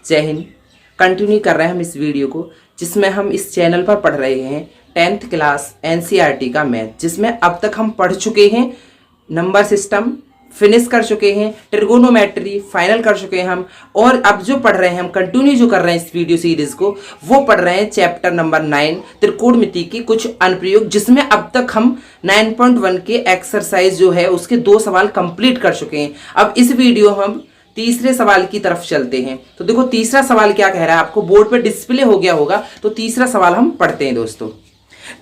जय हिंद। कंटिन्यू कर रहे हैं हम इस वीडियो को, जिसमें हम इस चैनल पर पढ़ रहे हैं 10th क्लास एनसीईआरटी का मैथ, जिसमें अब तक हम पढ़ चुके हैं नंबर सिस्टम, फिनिश कर चुके हैं ट्रिगोनोमेट्री, फाइनल कर चुके हैं हम। और अब जो पढ़ रहे हैं हम, कंटिन्यू जो कर रहे हैं इस वीडियो सीरीज को, वो पढ़ रहे हैं चैप्टर नंबर 9 त्रिकोणमिति की कुछ अनुप्रयोग, जिसमें अब तक हम 9.1 के एक्सरसाइज जो है उसके 2 सवाल कंप्लीट कर चुके हैं। अब इस वीडियो हम तीसरे सवाल की तरफ चलते हैं। तो देखो तीसरा सवाल क्या कह रहा है, आपको बोर्ड पे डिस्प्ले हो गया होगा। तो तीसरा सवाल हम पढ़ते हैं दोस्तों।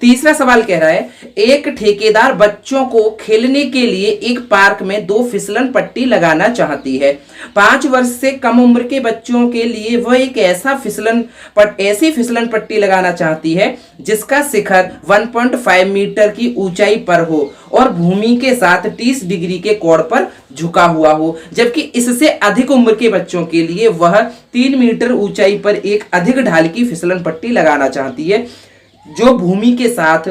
तीसरा सवाल कह रहा है, एक ठेकेदार बच्चों को खेलने के लिए एक पार्क में 2 फिसलन पट्टी लगाना चाहती है। 5 वर्ष से कम उम्र के बच्चों के लिए वह एक ऐसी फिसलन पट्टी लगाना चाहती है जिसका शिखर 1.5 मीटर की ऊंचाई पर हो और भूमि के साथ 30 डिग्री के कोण पर झुका हुआ हो, जबकि इससे अधिक उम्र के बच्चों के लिए वह 3 मीटर ऊंचाई पर एक अधिक ढाल की फिसलन पट्टी लगाना चाहती है जो भूमि के साथ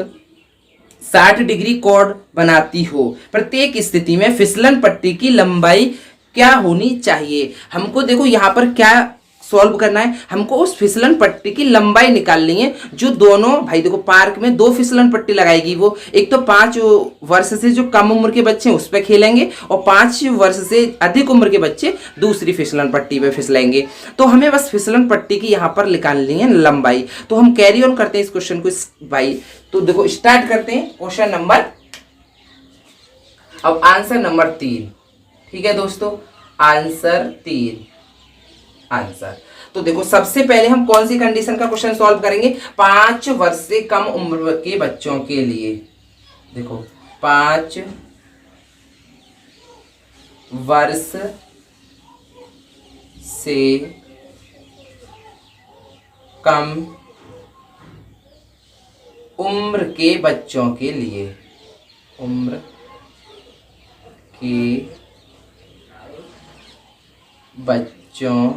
60 डिग्री कोण बनाती हो। प्रत्येक स्थिति में फिसलन पट्टी की लंबाई क्या होनी चाहिए। हमको देखो यहाँ पर क्या सॉल्व करना है, हमको उस फिसलन पट्टी की लंबाई निकालनी है। जो दोनों भाई देखो पार्क में 2 फिसलन पट्टी लगाएगी, वो एक तो 5 वर्ष से जो कम उम्र के बच्चे हैं उस पर खेलेंगे और 5 वर्ष से अधिक उम्र के बच्चे दूसरी फिसलन पट्टी पे फिसलेंगे। तो हमें बस फिसलन पट्टी की यहाँ पर निकालनी है लंबाई। तो हम कैरी ऑन करते हैं इस क्वेश्चन को भाई। तो देखो स्टार्ट करते हैं क्वेश्चन नंबर, अब आंसर नंबर 3। ठीक है दोस्तों, आंसर 3 आंसर। तो देखो सबसे पहले हम कौन सी कंडीशन का क्वेश्चन सॉल्व करेंगे, 5 वर्ष से कम उम्र के बच्चों के लिए। देखो 5 वर्ष से कम उम्र के बच्चों के लिए, उम्र के बच्चों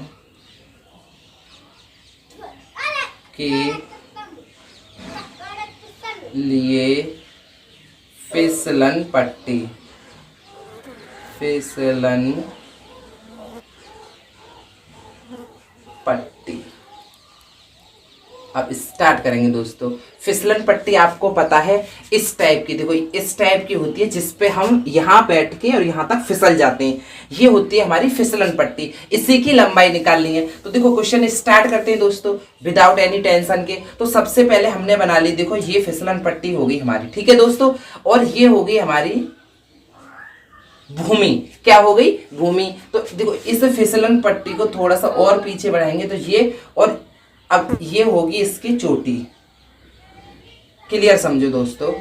के लिए फिसलन पट्टी अब स्टार्ट करेंगे दोस्तों। फिसलन पट्टी आपको पता है इस टाइप की, देखो इस टाइप की होती है जिसपे हम यहाँ बैठ के और यहाँ तक फिसल जाते हैं, ये होती है हमारी फिसलन पट्टी। इसी की लंबाई निकालनी है। तो देखो क्वेश्चन स्टार्ट करते हैं दोस्तों विदाउट एनी टेंशन के। तो सबसे पहले हमने बना ली, देखो ये फिसलन पट्टी होगी हमारी, ठीक है दोस्तों, और ये होगी हमारी भूमि। क्या हो गई, भूमि। तो देखो इस फिसलन पट्टी को थोड़ा सा और पीछे बढ़ाएंगे तो ये, और अब ये होगी इसकी चोटी। क्लियर समझो दोस्तों।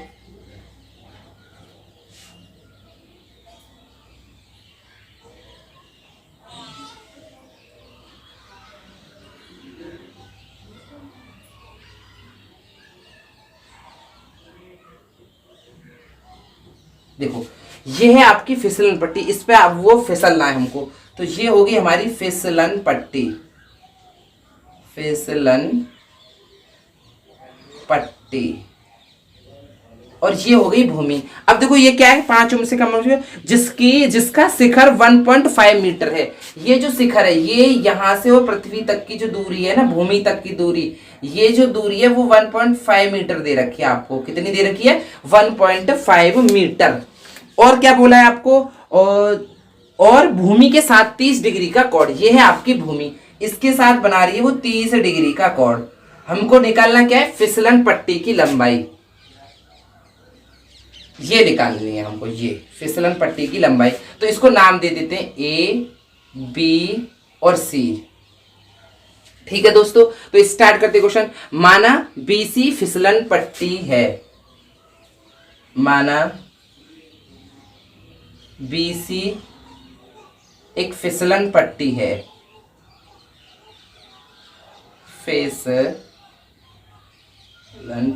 देखो ये है आपकी फिसलन पट्टी, इस पे अब वो फिसलना है हमको। तो ये होगी हमारी फिसलन पट्टी, और ये हो गई भूमि। अब देखो ये क्या है, 5 उम्र से कम उम्र जिसका शिखर 1.5 मीटर है। ये जो शिखर है, ये यहां से और पृथ्वी तक की जो दूरी है ना, भूमि तक की दूरी, ये जो दूरी है वो 1.5 मीटर दे रखी है आपको। कितनी दे रखी है, 1.5 मीटर। और क्या बोला है आपको, और भूमि के साथ 30 डिग्री का कोण। ये है आपकी भूमि, इसके साथ बना रही है वो 30 डिग्री का कोण। हमको निकालना क्या है, फिसलन पट्टी की लंबाई, ये निकालनी है हमको, ये फिसलन पट्टी की लंबाई। तो इसको नाम दे देते हैं ए, बी और सी। ठीक है दोस्तों, तो स्टार्ट करते क्वेश्चन। माना बीसी फिसलन पट्टी है, माना बीसी एक फिसलन पट्टी है, फिसलन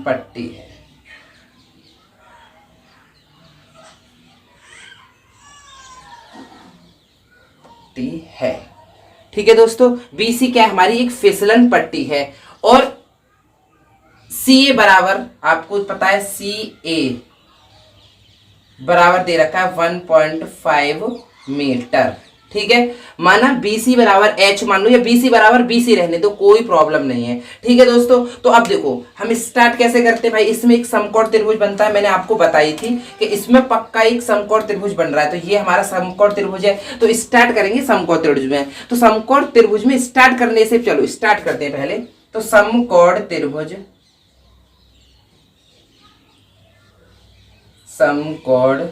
पट्टी है। ठीक है दोस्तों, बीसी क्या है, हमारी एक फिसलन पट्टी है। और सी ए बराबर आपको पता है, सी ए बराबर दे रखा है 1.5 मीटर। ठीक है, माना BC बराबर H मान लो या BC बराबर BC रहने दो, कोई प्रॉब्लम नहीं है। ठीक है दोस्तों, तो अब देखो हम स्टार्ट कैसे करते हैं भाई। इसमें एक समकोण त्रिभुज बनता है, मैंने आपको बताई थी कि इसमें पक्का एक समकोण त्रिभुज बन रहा है, तो ये हमारा समकोण त्रिभुज है। तो स्टार्ट करेंगे समकोण त्रिभुज में। तो समकोण त्रिभुज में स्टार्ट करने से चलो स्टार्ट करते हैं पहले। तो समकोण त्रिभुज, समकोण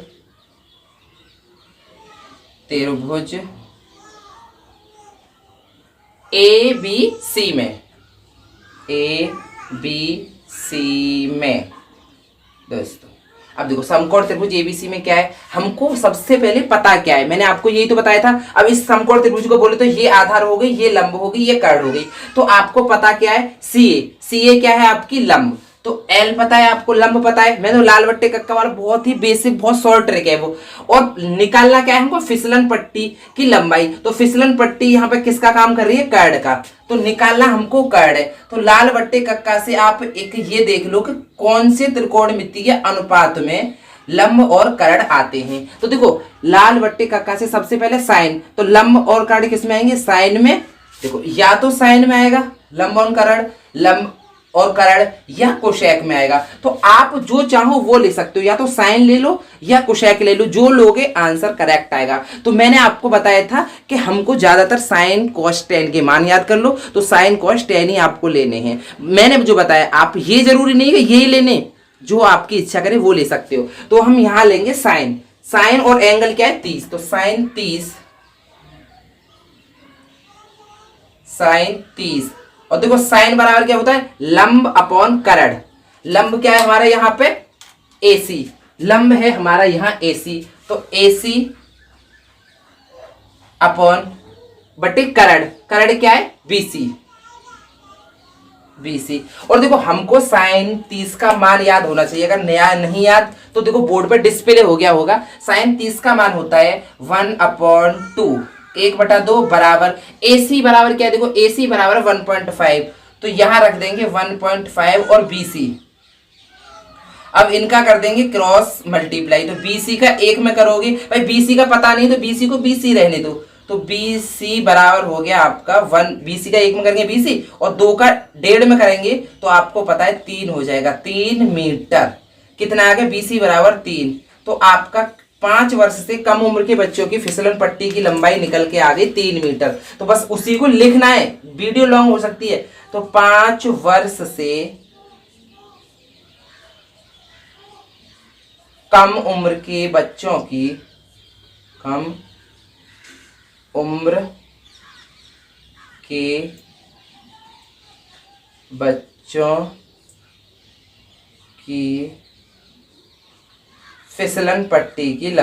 त्रिभुज ABC में, ABC में दोस्तों, अब देखो समकोण त्रिभुज ABC में क्या है, हमको सबसे पहले पता क्या है, मैंने आपको यही तो बताया था। अब इस समकोण त्रिभुज को बोले तो ये आधार हो गई, ये लंब हो गई, ये कर्ण हो गई। तो आपको पता क्या है, CA क्या है आपकी लंब। तो L पता है आपको, लंब पता है। मैं तो लाल बट्टे कक्का वाला बहुत ही बेसिक, बहुत शॉर्ट ट्रिक है वो। और निकालना क्या है हमको, फिसलन पट्टी की लंबाई। तो फिसलन पट्टी यहाँ पे किसका काम कर रही है, कर्ण का। तो निकालना हमको कर्ण है। तो लाल बट्टे कक्का से आप एक ये देख लो कि कौन से त्रिकोणमितीय अनुपात में लंब और कर्ण आते हैं। तो देखो लाल बट्टे कक्का से सबसे पहले साइन, तो लंब और कर्ण किस में आएंगे, साइन में। देखो या तो साइन में आएगा लंब और कर्ण, लंब और कर्ण, या कोशेक में आएगा। तो आप जो चाहो वो ले सकते हो, या तो साइन ले लो या कोशेक ले लो, जो लोगे आंसर करेक्ट आएगा। तो मैंने आपको बताया था कि हमको ज्यादातर साइन कॉस टेन के मान याद कर लो, तो साइन कॉस टेन ही आपको लेने हैं। मैंने जो बताया, आप ये जरूरी नहीं है यही लेने, जो आपकी इच्छा करे वो ले सकते हो। तो हम यहां लेंगे साइन, साइन और एंगल क्या है 30, तो साइन 30, साइन 30। और देखो साइन बराबर क्या होता है, लंब अपॉन कर्ण। लंब क्या है हमारा यहाँ पे AC, लंब है हमारा यहाँ AC, तो AC अपॉन बटे कर्ण, कर्ण क्या है BC, BC। और देखो हमको साइन 30 का मान याद होना चाहिए, अगर नया नहीं याद तो देखो बोर्ड पे डिस्प्ले हो गया होगा। साइन 30 का मान होता है 1/2, 1/2 बराबर AC बराबर क्या है, देखो AC बराबर 1.5, तो यहां रख देंगे 1.5 और BC। अब इनका कर देंगे क्रॉस मल्टीप्लाई, तो BC का 1 में करोगे भाई, BC का पता नहीं तो BC को BC रहने दो। तो BC बराबर हो गया आपका 1, BC का 1 में करेंगे BC और 2 का 1.5 में करेंगे तो आपको पता है 3 हो जाएगा, 3 मीटर। कितना आ गया, BC बराबर 3। तो आपका 5 वर्ष से कम उम्र के बच्चों की फिसलन पट्टी की लंबाई निकल के आ गई 3 मीटर। तो बस उसी को लिखना है, वीडियो लॉन्ग हो सकती है। तो 5 वर्ष से कम उम्र के बच्चों की, कम उम्र के बच्चों की फिसलन पट्टी की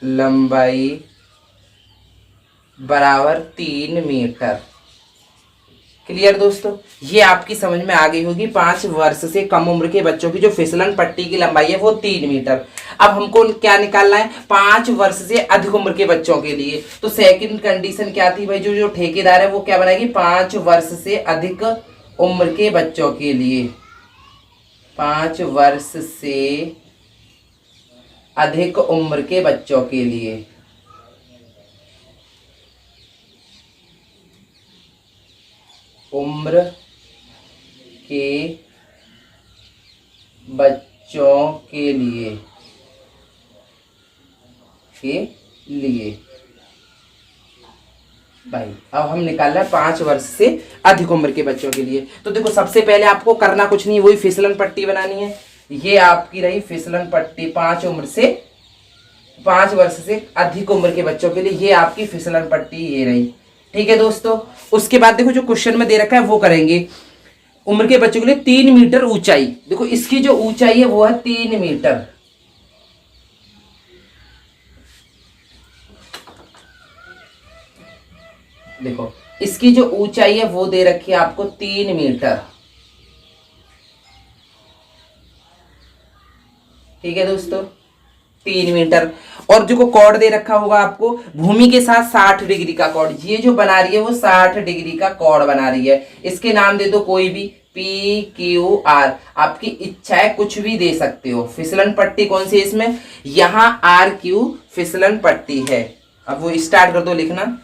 लंबाई बराबर 3 मीटर। क्लियर दोस्तों, ये आपकी समझ में आ गई होगी। 5 वर्ष से कम उम्र के बच्चों की जो फिसलन पट्टी की लंबाई है वो 3 मीटर। अब हमको क्या निकालना है, 5 वर्ष से अधिक उम्र के बच्चों के लिए। तो सेकंड कंडीशन क्या थी भाई, जो ठेकेदार है वो क्या बनाएगी, 5 वर्ष से अधिक उम्र के बच्चों के लिए, 5 वर्ष से अधिक उम्र के बच्चों के लिए उम्र के बच्चों के लिए भाई अब हम निकाल रहे हैं 5 वर्ष से अधिक उम्र के बच्चों के लिए। तो देखो सबसे पहले आपको करना कुछ नहीं, वही फिसलन पट्टी बनानी है। ये आपकी रही फिसलन पट्टी 5 वर्ष से अधिक उम्र के बच्चों के लिए, ये आपकी फिसलन पट्टी ये रही। ठीक है दोस्तों, उसके बाद देखो जो क्वेश्चन में दे रखा है वो करेंगे। उम्र के बच्चों के लिए 3 मीटर ऊंचाई, देखो इसकी जो ऊंचाई है वो है 3 मीटर। देखो इसकी जो ऊंचाई है वो दे रखी है आपको 3 मीटर। ठीक है दोस्तों, 3 मीटर। और जो कॉर्ड दे रखा होगा आपको भूमि के साथ 60 डिग्री का कॉर्ड, ये जो बना रही है वो 60 डिग्री का कॉर्ड बना रही है। इसके नाम दे दो कोई भी, PQR, आपकी इच्छा है कुछ भी दे सकते हो। फिसलन पट्टी कौन सी है इसमें, यहाँ RQ फिसलन पट्टी है। अब वो स्टार्ट कर दो लिखना।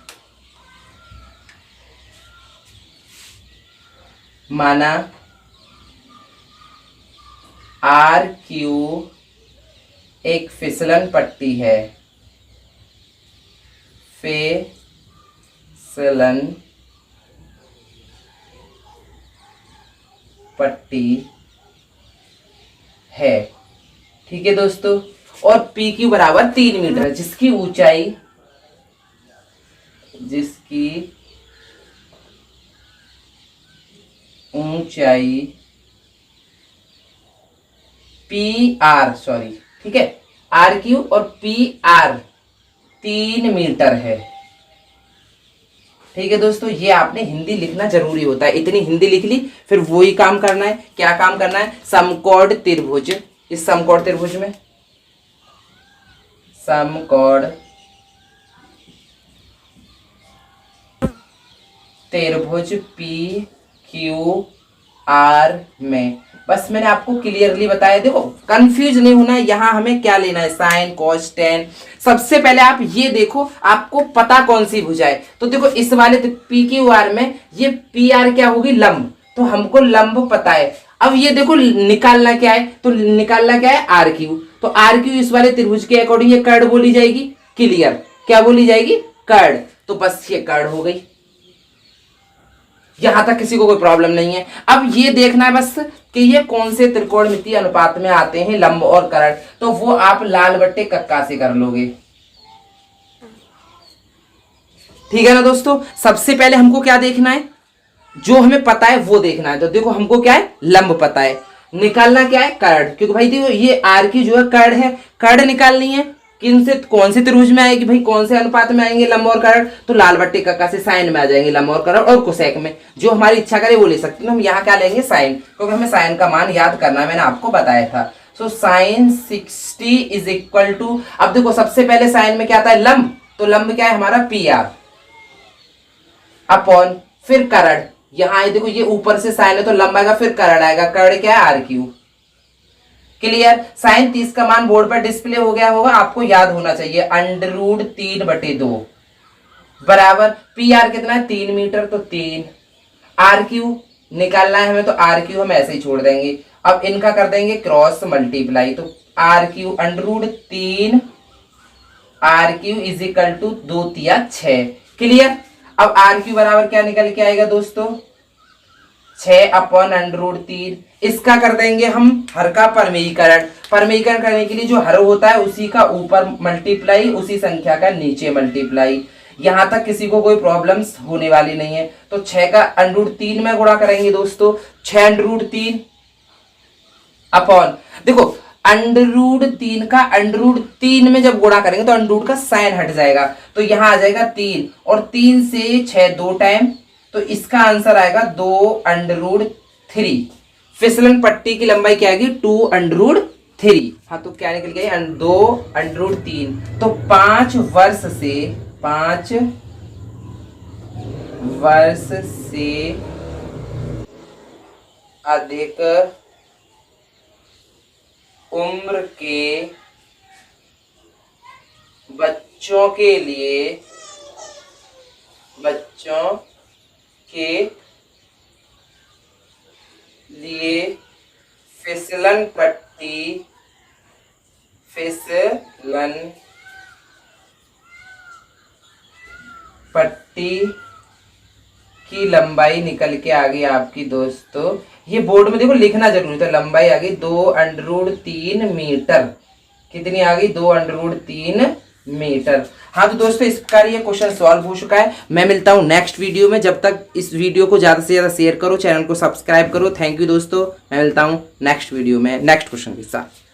माना RQ एक फिसलन पट्टी है, फिसलन पट्टी है, ठीक है दोस्तों। और PQ बराबर 3 मीटर, जिसकी ऊंचाई PR, सॉरी, ठीक है, RQ और PR 3 मीटर है, ठीक है दोस्तों। ये आपने हिंदी लिखना जरूरी होता है, इतनी हिंदी लिख ली, फिर वही काम करना है। क्या काम करना है, समकोण त्रिभुज, इस समकोण त्रिभुज में समकोण त्रिभुज PQR में, बस मैंने आपको क्लियरली बताया। देखो कंफ्यूज नहीं होना है, यहाँ हमें क्या लेना है, साइन कॉस टेन। सबसे पहले आप ये देखो आपको पता कौन सी भुजा है। तो देखो इस वाले PQR में ये PR क्या होगी, लंब, तो हमको लंब पता है। अब ये देखो निकालना क्या है, तो निकालना क्या है, RQ। तो RQ इस वाले त्रिभुज के अकॉर्डिंग ये कर्ड बोली जाएगी, क्लियर, क्या बोली जाएगी, कर्ड। तो बस ये कर्ड हो गई, यहां तक किसी को कोई प्रॉब्लम नहीं है। अब ये देखना है बस कि ये कौन से त्रिकोणमितीय अनुपात में आते हैं लंब और कर्ण, तो वो आप लाल बट्टे कक्का से कर लोगे, ठीक है ना दोस्तों। सबसे पहले हमको क्या देखना है, जो हमें पता है वो देखना है। तो देखो हमको क्या है, लंब पता है, निकालना क्या है, कर्ण, क्योंकि भाई देखो ये RQ जो है कर्ण है, कर्ण निकालनी है। किन से, कौन से त्रिभुज में आएगी भाई, कौन से अनुपात में आएंगे लंब और कर्ण, तो लाल बट्टे कक्का से साइन में आ जाएंगे लंब और कर्ण, और कोसेक में, जो हमारी इच्छा करे वो ले सकते हैं। हम यहाँ क्या लेंगे, साइन, क्योंकि हमें साइन का मान याद करना है, मैंने आपको बताया था। So sine 60 is equal to, अब देखो सबसे पहले साइन में क्या आता है, लंब, तो लंब क्या है हमारा PR अपॉन, फिर कर्ण, यहाँ देखो ये ऊपर से साइन है तो लंब आएगा, फिर कर्ण आएगा, कर्ण क्या है RQ, क्लियर। साइन 30 का मान बोर्ड पर डिस्प्ले हो गया होगा, आपको याद होना चाहिए, √3/2 बराबर PR कितना है, 3 मीटर, तो 3। RQ निकालना है हमें, तो RQ हम ऐसे ही छोड़ देंगे। अब इनका कर देंगे क्रॉस मल्टीप्लाई, तो RQ √3 RQ is equal to 2 तिया 6, क्लियर। अब RQ बराबर क्या निकल के आएगा दोस्तों, 6 अपॉन √3। इसका कर देंगे हम हर का परमीकरण, परमीकरण करने के लिए जो हर होता है उसी का ऊपर मल्टीप्लाई, उसी संख्या का नीचे मल्टीप्लाई। यहां तक किसी को कोई प्रॉब्लम्स होने वाली नहीं है। तो 6 का √3 में गुणा करेंगे दोस्तों, 6 √3 अपॉन, देखो √3 का √3 में जब गुणा करेंगे तो अंडरूट का साइन हट जाएगा, तो यहां आ जाएगा 3, और 3 से 6 2 टाइम, तो इसका आंसर आएगा 2√3। फिसलन पट्टी की लंबाई क्या आएगी, 2√3। हाँ तो क्या निकल गया, 2√3। तो 5 वर्ष से अधिक उम्र के बच्चों के लिए फिसलन पट्टी की लंबाई निकल के आ गई आपकी दोस्तों, ये बोर्ड में देखो लिखना जरूरी, तो लंबाई आ गई 2√3 मीटर। कितनी आ गई, 2√3 मीटर। हाँ तो दोस्तों इस प्रकार ये क्वेश्चन सॉल्व हो चुका है। मैं मिलता हूँ नेक्स्ट वीडियो में, जब तक इस वीडियो को ज़्यादा से ज़्यादा शेयर करो, चैनल को सब्सक्राइब करो। थैंक यू दोस्तों, मैं मिलता हूँ नेक्स्ट वीडियो में नेक्स्ट क्वेश्चन के साथ।